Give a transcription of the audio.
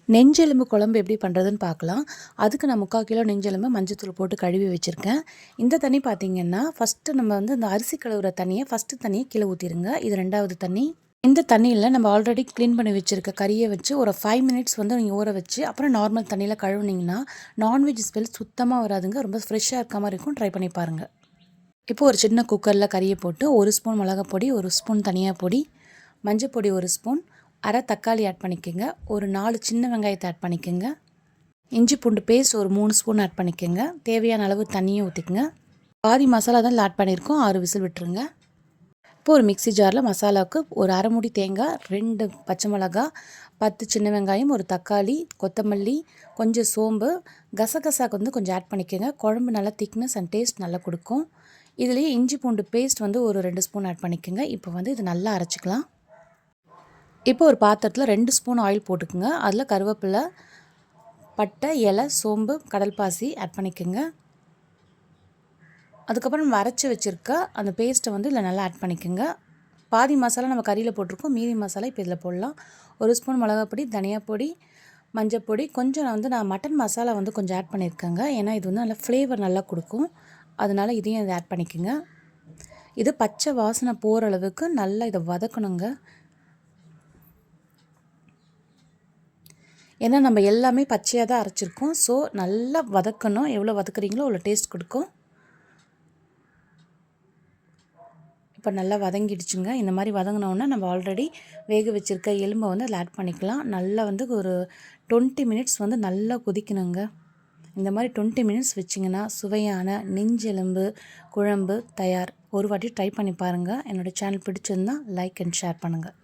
நெஞ்செலும்பு குழம்பு எப்படி பண்ணுறதுன்னு பார்க்கலாம். அதுக்கு நான் 3/4 கிலோ நெஞ்செலும்பு மஞ்சத்தூள் போட்டு கழுவி வச்சுருக்கேன். இந்த தண்ணி பார்த்திங்கன்னா, ஃபஸ்ட்டு நம்ம வந்து இந்த அரிசி கழுவுற தண்ணியை தண்ணியை கீழே ஊற்றிடுங்க. இது 2வது தண்ணி. இந்த தண்ணியில் நம்ம ஆல்ரெடி க்ளீன் பண்ணி வச்சுருக்க கறியை வச்சு ஒரு 5 மினிட்ஸ் வந்து நீங்கள் ஊற வச்சு அப்புறம் நார்மல் தண்ணியில் கழுவுனீங்கன்னா நான்வெஜ் ஸ்மெல் சுத்தமாக வராதுங்க. ரொம்ப ஃப்ரெஷ்ஷாக இருக்க மாதிரி இருக்கும். ட்ரை பண்ணி பாருங்கள். இப்போ ஒரு சின்ன குக்கரில் கறியை போட்டு 1 ஸ்பூன் மிளகாய் பொடி, 1 ஸ்பூன் தனியா பொடி, மஞ்சள் பொடி 1 ஸ்பூன், அரை தக்காளி ஆட் பண்ணிக்கோங்க. ஒரு 4 சின்ன வெங்காயத்தை ஆட் பண்ணிக்கோங்க. இஞ்சி பூண்டு பேஸ்ட் ஒரு 3 ஸ்பூன் ஆட் பண்ணிக்கோங்க. தேவையான அளவு தண்ணியும் ஊற்றிக்கோங்க. பாதி மசாலா தான் ஆட் பண்ணியிருக்கோம். 6 விசில் விட்டுருங்க. இப்போ ஒரு மிக்ஸி ஜாரில் மசாலாவுக்கு ஒரு அரை மூடி தேங்காய், 2 பச்சை மிளகா, 10 சின்ன வெங்காயம், ஒரு தக்காளி, கொத்தமல்லி, கொஞ்சம் சோம்பு, கசகசாக்கு வந்து கொஞ்சம் ஆட் பண்ணிக்கோங்க. குழம்பு நல்லா திக்னஸ் அண்ட் டேஸ்ட் நல்லா கொடுக்கும். இதுலேயே இஞ்சி பூண்டு பேஸ்ட் வந்து ஒரு 2 ஸ்பூன் ஆட் பண்ணிக்கோங்க. இப்போ வந்து இது நல்லா அரைச்சிக்கலாம். இப்போ ஒரு பாத்திரத்தில் 2 ஸ்பூன் ஆயில் போட்டுக்குங்க. அதில் கருவேப்பிலை, பட்டை, இலை, சோம்பு, கடல்பாசி ஆட் பண்ணிக்கோங்க. அதுக்கப்புறம் நம்ம அரைச்சி வச்சுருக்க அந்த பேஸ்ட்டை வந்து இதில் நல்லா ஆட் பண்ணிக்கோங்க. பாதி மசாலா நம்ம கறியில் போட்டிருக்கோம். மீதி மசாலா இப்போ இதில் போடலாம். 1 ஸ்பூன் மிளகாய் பொடி, தனியா பொடி, மஞ்சள் பொடி, கொஞ்சம் நான் மட்டன் மசாலா வந்து கொஞ்சம் ஆட் பண்ணியிருக்கேங்க. ஏன்னா இது வந்து நல்லா ஃப்ளேவர் நல்லா கொடுக்கும். அதனால் இதையும் இதை ஆட் பண்ணிக்கோங்க. இது பச்சை வாசனை போகிற அளவுக்கு நல்லா இதை வதக்கணுங்க. ஏன்னா நம்ம எல்லாமே பச்சையாக தான் அரைச்சிருக்கோம். ஸோ நல்லா வதக்கணும். எவ்வளோ வதக்குறீங்களோ அவ்வளோ டேஸ்ட் கொடுக்கும். இப்போ நல்லா வதங்கிடுச்சுங்க. இந்த மாதிரி வதங்கினோன்னா நம்ம ஆல்ரெடி வேக வச்சுருக்க எலும்பை வந்து அதில் ஆட் பண்ணிக்கலாம். நல்லா வந்து ஒரு 20 மினிட்ஸ் வந்து நல்லா கொதிக்கணுங்க. இந்த மாதிரி 20 மினிட்ஸ் வச்சிங்கன்னா சுவையான நெஞ்செலும்பு குழம்பு தயார். ஒரு வாட்டி ட்ரை பண்ணி பாருங்கள். என்னோடய சேனல் பிடிச்சிருந்தால் லைக் அண்ட் ஷேர் பண்ணுங்கள்.